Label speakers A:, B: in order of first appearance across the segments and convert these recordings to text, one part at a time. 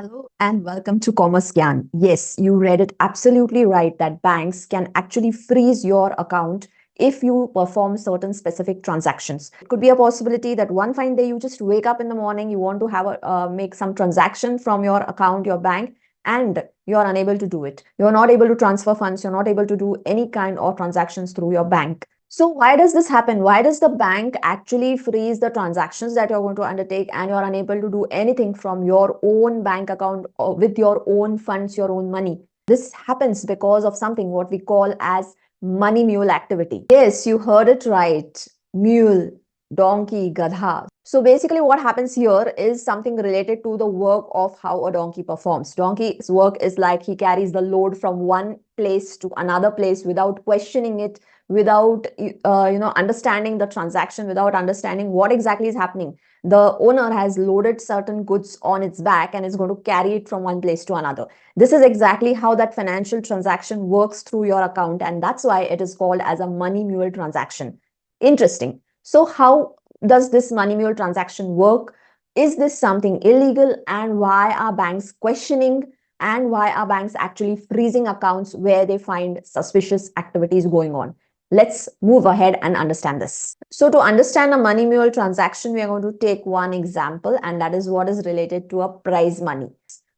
A: Hello and welcome to Commerce Gyan. Yes, you read it absolutely right that banks can actually freeze your account if you perform certain specific transactions. It could be a possibility that one fine day you just wake up in the morning, you want to have make some transaction from your account, your bank, and you're unable to do it. You're not able to transfer funds. You're not able to do any kind of transactions through your bank. So why does this happen? Why does the bank actually freeze the transactions that you're going to undertake and you're unable to do anything from your own bank account or with your own funds, your own money? This happens because of something what we call as money mule activity. Yes, you heard it right. Mule, donkey, gadha. So basically what happens here is something related to the work of how a donkey performs. Donkey's work is like he carries the load from one place to another place without questioning it, without understanding the transaction, without understanding what exactly is happening. The owner has loaded certain goods on its back and is going to carry it from one place to another. This is exactly how that financial transaction works through your account, and that's why it is called as a money mule transaction. Interesting. So how does this money mule transaction work? Is this something illegal, and why are banks questioning, and why are banks actually freezing accounts where they find suspicious activities going on? Let's move ahead and understand this. So to understand a money mule transaction, we are going to take one example, and that is what is related to a prize money.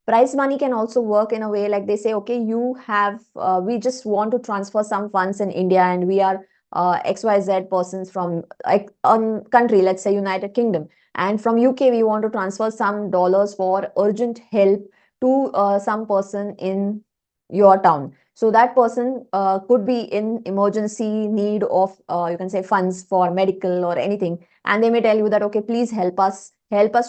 A: Prize money can also work in a way like they say, okay, we just want to transfer some funds in India, and we are XYZ persons from like a country, let's say United Kingdom. And from UK, we want to transfer some dollars for urgent help to some person in your town. So that person could be in emergency need of, you can say, funds for medical or anything. And they may tell you that, okay, please help us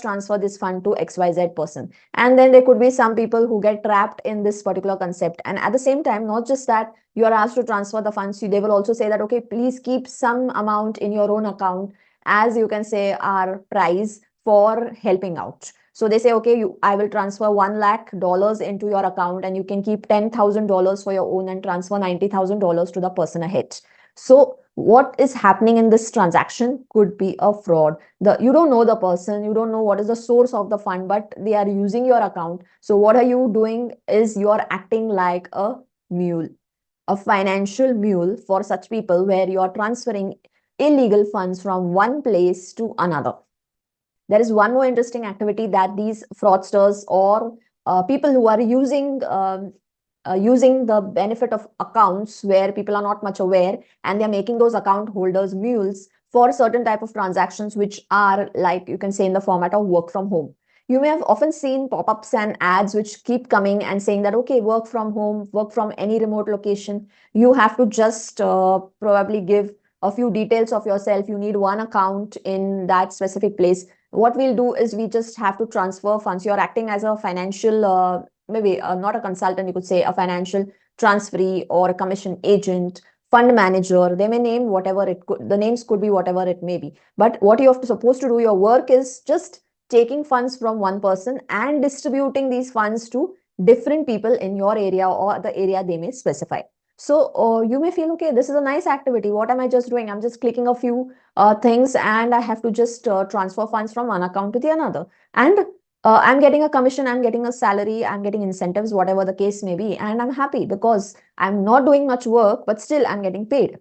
A: transfer this fund to XYZ person. And then there could be some people who get trapped in this particular concept. And at the same time, not just that you are asked to transfer the funds, they will also say that, okay, please keep some amount in your own account as you can say our prize for helping out. So they say, okay, I will transfer $1 lakh into your account, and you can keep $10,000 for your own and transfer $90,000 to the person ahead. So what is happening in this transaction could be a fraud. You don't know the person, you don't know what is the source of the fund, but they are using your account. So what are you doing is you are acting like a financial mule for such people, where you are transferring illegal funds from one place to another. There is one more interesting activity that these fraudsters or people who are using the benefit of accounts where people are not much aware, and they're making those account holders mules for certain type of transactions which are, like you can say, in the format of work from home. You may have often seen pop-ups and ads which keep coming and saying that, okay, work from home, work from any remote location. You have to just probably give a few details of yourself. You need one account in that specific place. What we'll do is we just have to transfer funds. You're acting as a financial, maybe not a consultant, you could say a financial transferee or a commission agent, fund manager. They may name whatever it could, the names could be whatever it may be. But what you have to supposed to do, your work is just taking funds from one person and distributing these funds to different people in your area or the area they may specify. So you may feel, okay, this is a nice activity. What am I just doing? I'm just clicking a few things, and I have to just transfer funds from one account to the another. And I'm getting a commission, I'm getting a salary, I'm getting incentives, whatever the case may be. And I'm happy because I'm not doing much work, but still I'm getting paid.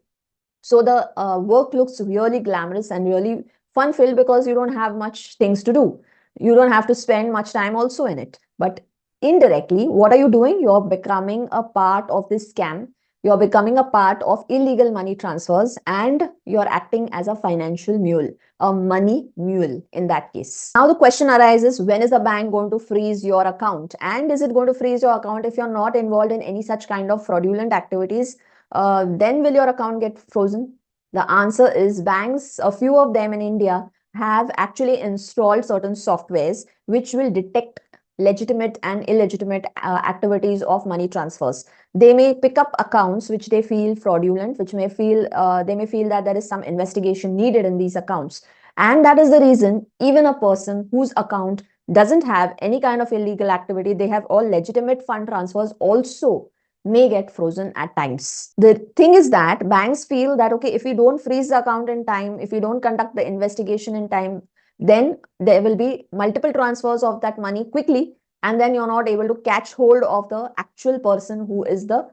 A: So the work looks really glamorous and really fun filled because you don't have much things to do. You don't have to spend much time also in it. But indirectly, what are you doing? You're becoming a part of this scam. You're becoming a part of illegal money transfers, and you're acting as a financial mule, a money mule in that case. Now the question arises, when is the bank going to freeze your account? And is it going to freeze your account if you're not involved in any such kind of fraudulent activities? Then will your account get frozen? The answer is banks, a few of them in India, have actually installed certain softwares which will detect legitimate and illegitimate activities of money transfers. They may pick up accounts which they feel fraudulent, which may feel they may feel that there is some investigation needed in these accounts. And that is the reason even a person whose account doesn't have any kind of illegal activity, they have all legitimate fund transfers also, may get frozen at times. The thing is that banks feel that, okay, if we don't freeze the account in time, if we don't conduct the investigation in time, then there will be multiple transfers of that money quickly, and then you're not able to catch hold of the actual person who is the,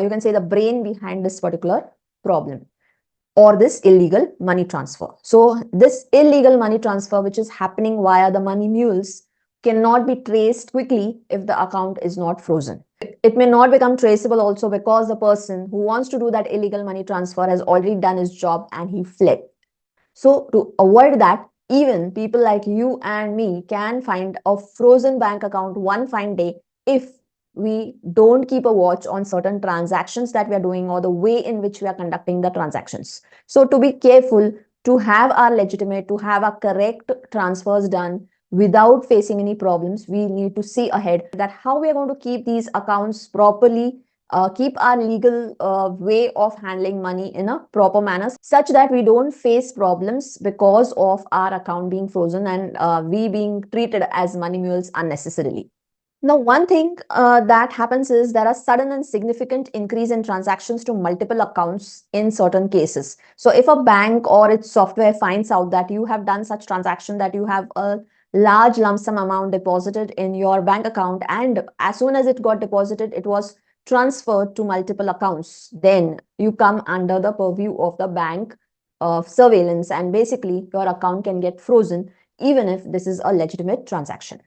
A: you can say, the brain behind this particular problem or this illegal money transfer. So this illegal money transfer, which is happening via the money mules, cannot be traced quickly if the account is not frozen. It may not become traceable also because the person who wants to do that illegal money transfer has already done his job and he fled. So to avoid that, even people like you and me can find a frozen bank account one fine day if we don't keep a watch on certain transactions that we are doing or the way in which we are conducting the transactions. So to be careful, to have our legitimate, to have our correct transfers done without facing any problems, we need to see ahead that how we are going to keep these accounts properly, keep our legal way of handling money in a proper manner such that we don't face problems because of our account being frozen and we being treated as money mules unnecessarily. Now, one thing that happens is there are sudden and significant increase in transactions to multiple accounts in certain cases. So if a bank or its software finds out that you have done such transaction, that you have a large lump sum amount deposited in your bank account, and as soon as it got deposited, it was transferred to multiple accounts, then you come under the purview of the bank surveillance, and basically your account can get frozen even if this is a legitimate transaction.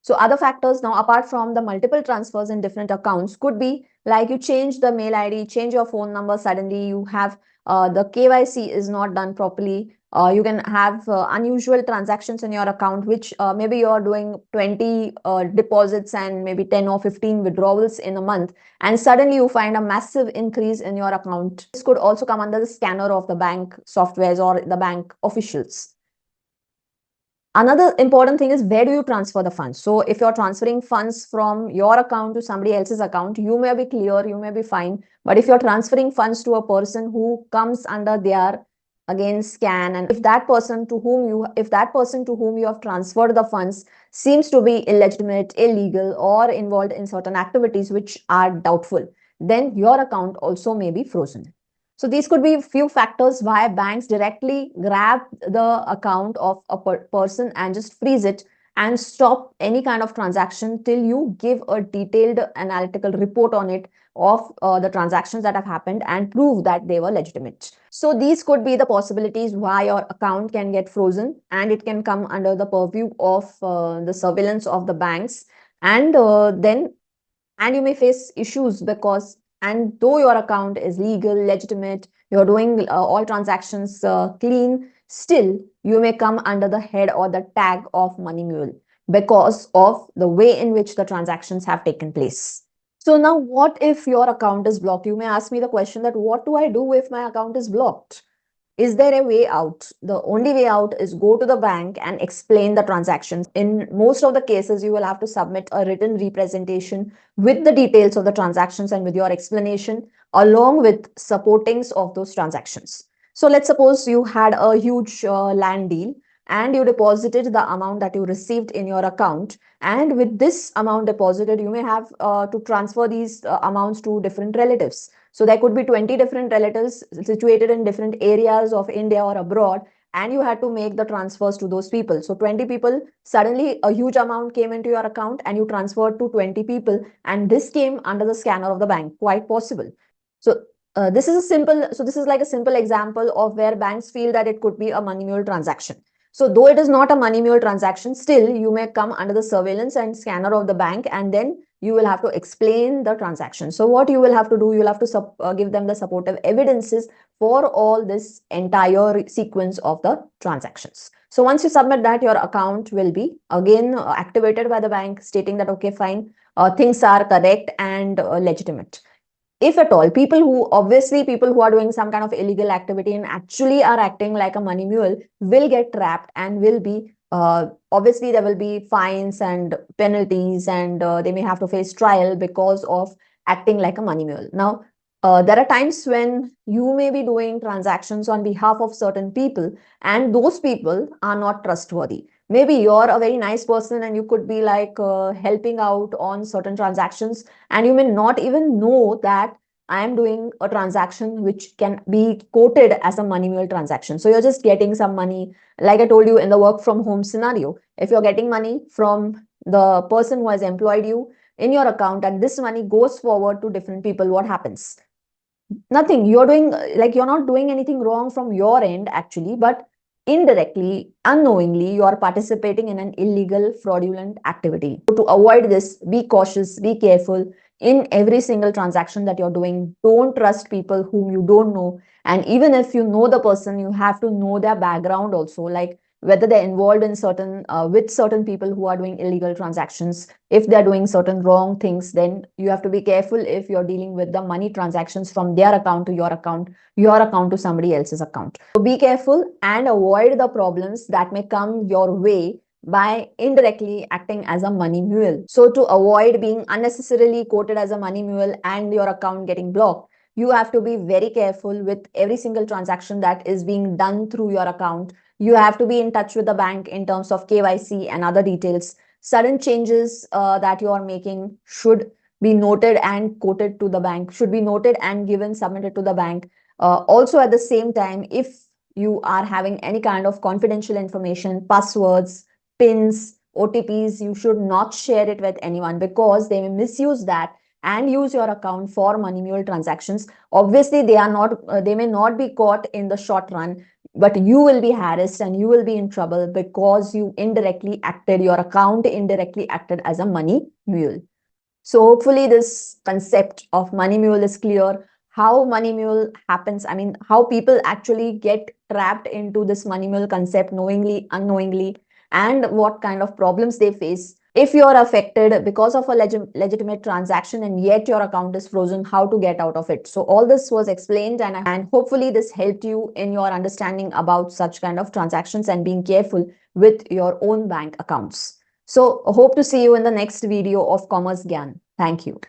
A: So other factors now, apart from the multiple transfers in different accounts, could be like you change the mail ID, change your phone number, suddenly you have the KYC is not done properly. You can have unusual transactions in your account, which maybe you're doing 20 deposits and maybe 10 or 15 withdrawals in a month, and suddenly you find a massive increase in your account. This could also come under the scanner of the bank softwares or the bank officials. Another important thing is, where do you transfer the funds? So if you're transferring funds from your account to somebody else's account, you may be clear, you may be fine. But if you're transferring funds to a person who comes under their, again, scan, and if that person to whom you have transferred the funds seems to be illegitimate, illegal, or involved in certain activities which are doubtful, then your account also may be frozen. So these could be few factors why banks directly grab the account of a person and just freeze it and stop any kind of transaction till you give a detailed analytical report on it of the transactions that have happened and prove that they were legitimate. So these could be the possibilities why your account can get frozen, and it can come under the purview of the surveillance of the banks, and you may face issues because, and though your account is legal, legitimate, you're doing all transactions clean, still you may come under the head or the tag of money mule because of the way in which the transactions have taken place. So now, what if your account is blocked? You may ask me the question that what do I do if my account is blocked? Is there a way out? The only way out is go to the bank and explain the transactions. In most of the cases, you will have to submit a written representation with the details of the transactions and with your explanation along with supportings of those transactions. So let's suppose you had a huge land deal and you deposited the amount that you received in your account. And with this amount deposited, you may have to transfer these amounts to different relatives. So there could be 20 different relatives situated in different areas of India or abroad, and you had to make the transfers to those people. So 20 people, suddenly a huge amount came into your account and you transferred to 20 people, and this came under the scanner of the bank. Quite possible. So this is like a simple example of where banks feel that it could be a money mule transaction. So though it is not a money mule transaction, still you may come under the surveillance and scanner of the bank, and then you will have to explain the transaction. So what you will have to do, you will have to give them the supportive evidences for all this entire sequence of the transactions. So once you submit that, your account will be again activated by the bank, stating that, okay, fine, things are correct and legitimate. If at all, people who are doing some kind of illegal activity and actually are acting like a money mule will get trapped and will be obviously there will be fines and penalties, and they may have to face trial because of acting like a money mule. Now, there are times when you may be doing transactions on behalf of certain people and those people are not trustworthy. Maybe you're a very nice person and you could be like helping out on certain transactions, and you may not even know that I am doing a transaction which can be quoted as a money mule transaction. So you're just getting some money, like I told you in the work from home scenario. If you're getting money from the person who has employed you in your account, and this money goes forward to different people, what happens? Nothing. You're doing, like, you're not doing anything wrong from your end actually, but indirectly, unknowingly, you are participating in an illegal, fraudulent activity. So to avoid this, be cautious, be careful in every single transaction that you're doing. Don't trust people whom you don't know. And even if you know the person, you have to know their background also, like whether they're involved in certain with certain people who are doing illegal transactions. If they're doing certain wrong things, then you have to be careful if you're dealing with the money transactions from their account to your account to somebody else's account. So be careful and avoid the problems that may come your way by indirectly acting as a money mule. So to avoid being unnecessarily quoted as a money mule and your account getting blocked, you have to be very careful with every single transaction that is being done through your account. You have to be in touch with the bank in terms of KYC and other details. Sudden changes that you are making should be noted and quoted to the bank, should be noted and given, submitted to the bank. Also, at the same time, if you are having any kind of confidential information, passwords, pins, OTPs, you should not share it with anyone because they may misuse that and use your account for money mule transactions. Obviously, they may not be caught in the short run, but you will be harassed and you will be in trouble because your account indirectly acted as a money mule. So hopefully this concept of money mule is clear. How money mule happens, I mean, how people actually get trapped into this money mule concept knowingly, unknowingly, and what kind of problems they face. If you're affected because of a legitimate transaction and yet your account is frozen, how to get out of it. So all this was explained, and hopefully this helped you in your understanding about such kind of transactions and being careful with your own bank accounts. So hope to see you in the next video of Commerce Gyan. Thank you.